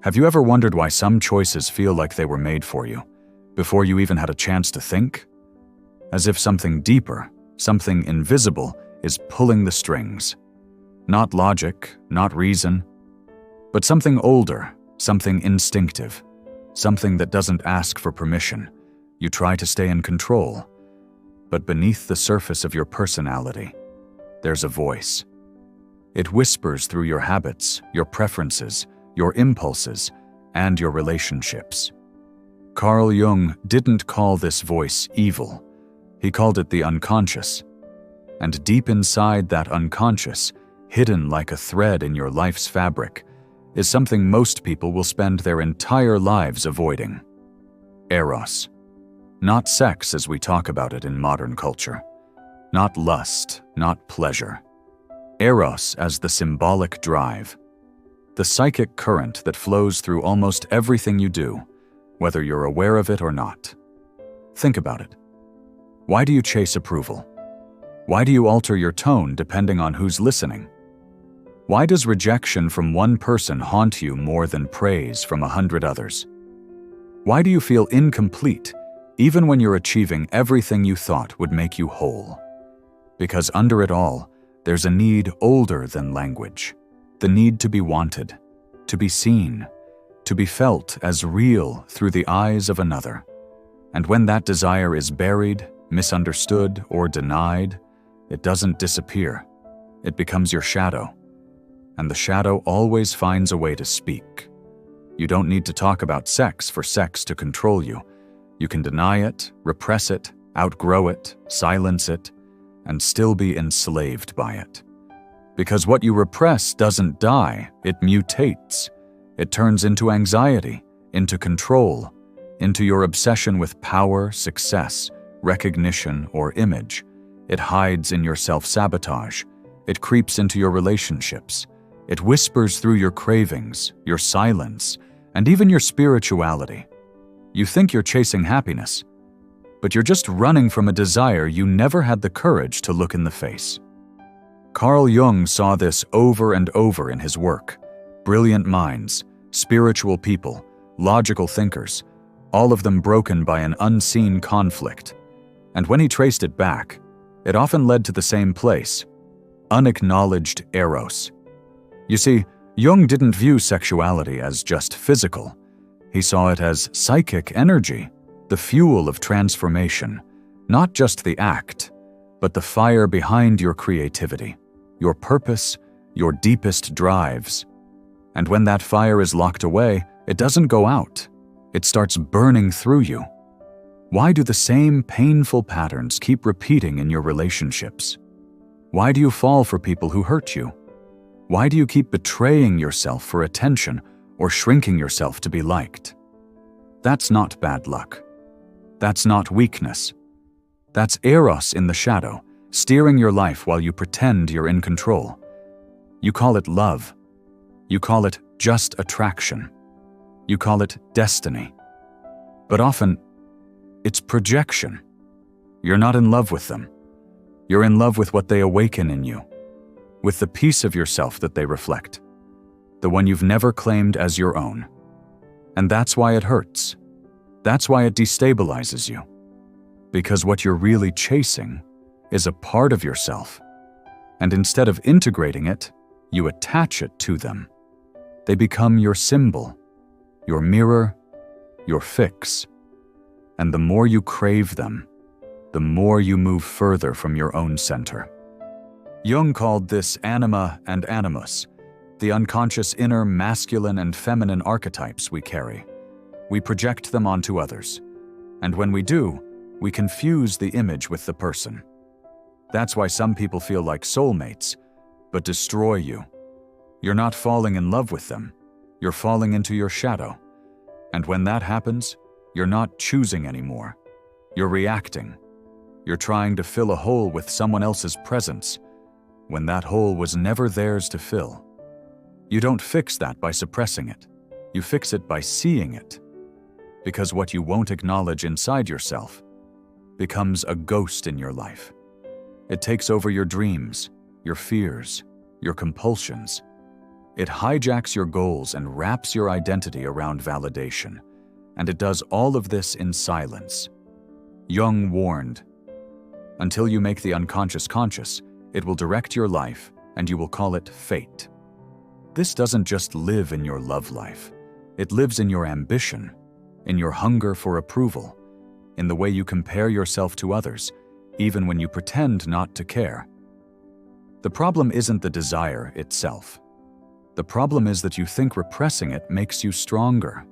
Have you ever wondered why some choices feel like they were made for you, before you even had a chance to think? As if something deeper, something invisible, is pulling the strings. Not logic, not reason, but something older, something instinctive, something that doesn't ask for permission. You try to stay in control, but beneath the surface of your personality, there's a voice. It whispers through your habits, your preferences, your impulses, and your relationships. Carl Jung didn't call this voice evil. He called it the unconscious. And deep inside that unconscious, hidden like a thread in your life's fabric, is something most people will spend their entire lives avoiding. Eros. Not sex as we talk about it in modern culture. Not lust, not pleasure. Eros as the symbolic drive. The psychic current that flows through almost everything you do, whether you're aware of it or not. Think about it. Why do you chase approval? Why do you alter your tone depending on who's listening? Why does rejection from one person haunt you more than praise from 100 others? Why do you feel incomplete even when you're achieving everything you thought would make you whole? Because under it all, there's a need older than language. The need to be wanted, to be seen, to be felt as real through the eyes of another. And when that desire is buried, misunderstood, or denied, it doesn't disappear. It becomes your shadow. And the shadow always finds a way to speak. You don't need to talk about sex for sex to control you. You can deny it, repress it, outgrow it, silence it, and still be enslaved by it. Because what you repress doesn't die, it mutates. It turns into anxiety, into control, into your obsession with power, success, recognition, or image. It hides in your self-sabotage. It creeps into your relationships. It whispers through your cravings, your silence, and even your spirituality. You think you're chasing happiness, but you're just running from a desire you never had the courage to look in the face. Carl Jung saw this over and over in his work. Brilliant minds, spiritual people, logical thinkers, all of them broken by an unseen conflict. And when he traced it back, it often led to the same place: unacknowledged eros. You see, Jung didn't view sexuality as just physical. He saw it as psychic energy, the fuel of transformation, not just the act, but the fire behind your creativity, your purpose, your deepest drives. And when that fire is locked away, it doesn't go out. It starts burning through you. Why do the same painful patterns keep repeating in your relationships? Why do you fall for people who hurt you? Why do you keep betraying yourself for attention or shrinking yourself to be liked? That's not bad luck. That's not weakness. That's eros in the shadow, steering your life while you pretend you're in control. You call it love. You call it just attraction. You call it destiny. But often, it's projection. You're not in love with them. You're in love with what they awaken in you, with the piece of yourself that they reflect, the one you've never claimed as your own. And that's why it hurts. That's why it destabilizes you. Because what you're really chasing is a part of yourself. And instead of integrating it, you attach it to them. They become your symbol, your mirror, your fix. And the more you crave them, the more you move further from your own center. Jung called this anima and animus, the unconscious inner masculine and feminine archetypes we carry. We project them onto others. And when we do, we confuse the image with the person. That's why some people feel like soulmates, but destroy you. You're not falling in love with them. You're falling into your shadow. And when that happens, you're not choosing anymore. You're reacting. You're trying to fill a hole with someone else's presence, when that hole was never theirs to fill. You don't fix that by suppressing it. You fix it by seeing it. Because what you won't acknowledge inside yourself becomes a ghost in your life. It takes over your dreams, your fears, your compulsions. It hijacks your goals and wraps your identity around validation. And it does all of this in silence. Jung warned, "Until you make the unconscious conscious, it will direct your life, and you will call it fate." This doesn't just live in your love life. It lives in your ambition, in your hunger for approval, in the way you compare yourself to others, even when you pretend not to care. The problem isn't the desire itself. The problem is that you think repressing it makes you stronger,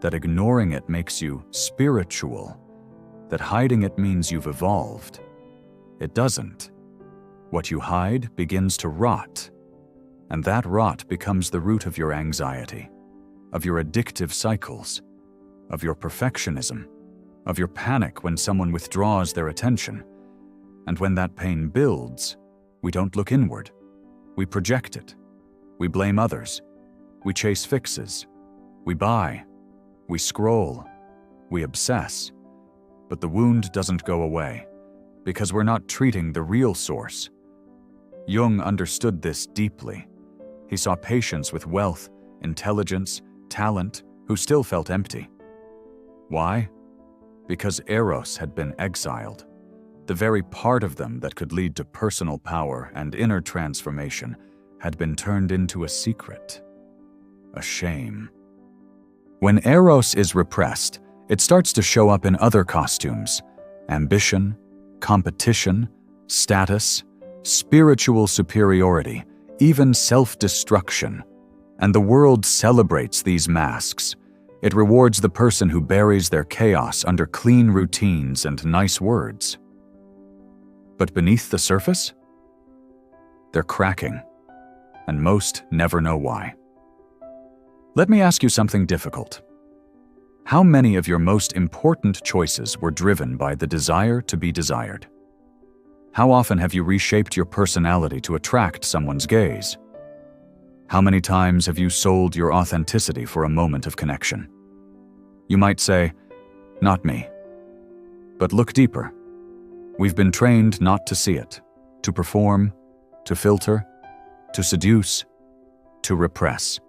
that ignoring it makes you spiritual, that hiding it means you've evolved. It doesn't. What you hide begins to rot, and that rot becomes the root of your anxiety, of your addictive cycles, of your perfectionism, of your panic when someone withdraws their attention. And when that pain builds, we don't look inward. We project it. We blame others. We chase fixes. We buy. We scroll. We obsess. But the wound doesn't go away, because we're not treating the real source. Jung understood this deeply. He saw patients with wealth, intelligence, talent, who still felt empty. Why? Because eros had been exiled. The very part of them that could lead to personal power and inner transformation had been turned into a secret, a shame. When eros is repressed, it starts to show up in other costumes: ambition, competition, status, spiritual superiority, even self-destruction. And the world celebrates these masks. It rewards the person who buries their chaos under clean routines and nice words. But beneath the surface, they're cracking, and most never know why. Let me ask you something difficult. How many of your most important choices were driven by the desire to be desired? How often have you reshaped your personality to attract someone's gaze? How many times have you sold your authenticity for a moment of connection? You might say, "Not me." But look deeper. We've been trained not to see it, to perform, to filter, to seduce, to repress.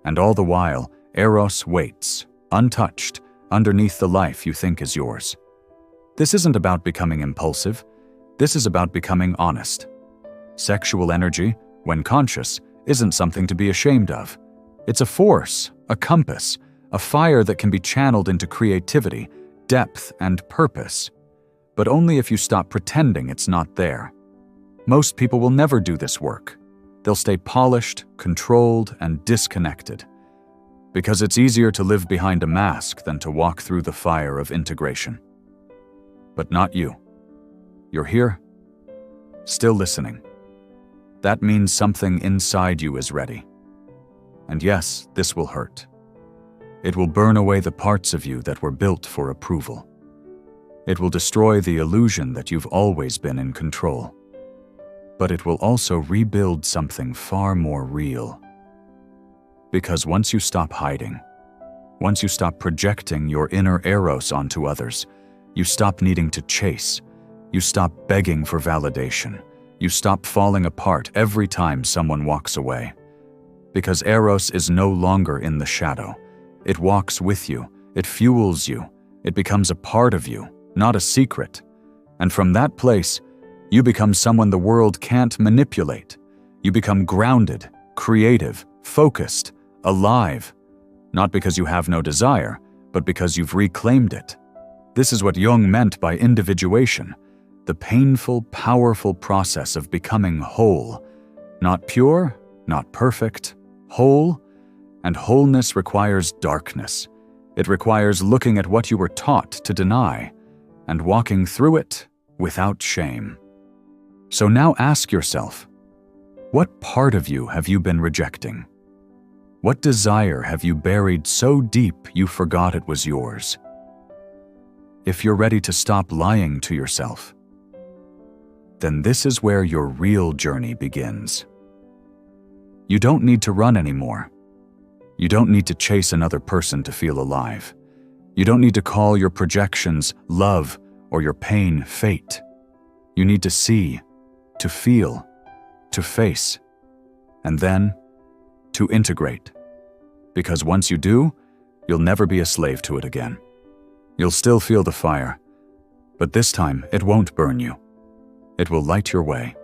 And all the while, eros waits, untouched, underneath the life you think is yours. This isn't about becoming impulsive. This is about becoming honest. Sexual energy, when conscious, isn't something to be ashamed of. It's a force, a compass, a fire that can be channeled into creativity, depth, and purpose. But only if you stop pretending it's not there. Most people will never do this work. They'll stay polished, controlled, and disconnected. Because it's easier to live behind a mask than to walk through the fire of integration. But not you. You're here, still listening. That means something inside you is ready. And yes, this will hurt. It will burn away the parts of you that were built for approval. It will destroy the illusion that you've always been in control. But it will also rebuild something far more real. Because once you stop hiding, once you stop projecting your inner eros onto others, you stop needing to chase, you stop begging for validation, you stop falling apart every time someone walks away. Because eros is no longer in the shadow. It walks with you, it fuels you, it becomes a part of you, not a secret. And from that place, you become someone the world can't manipulate. You become grounded, creative, focused, alive. Not because you have no desire, but because you've reclaimed it. This is what Jung meant by individuation, the painful, powerful process of becoming whole. Not pure, not perfect, whole. And wholeness requires darkness. It requires looking at what you were taught to deny and walking through it without shame. So now ask yourself, what part of you have you been rejecting? What desire have you buried so deep you forgot it was yours? If you're ready to stop lying to yourself, then this is where your real journey begins. You don't need to run anymore. You don't need to chase another person to feel alive. You don't need to call your projections love or your pain fate. You need to see, to feel, to face, and then to integrate. Because once you do, you'll never be a slave to it again. You'll still feel the fire, but this time it won't burn you. It will light your way.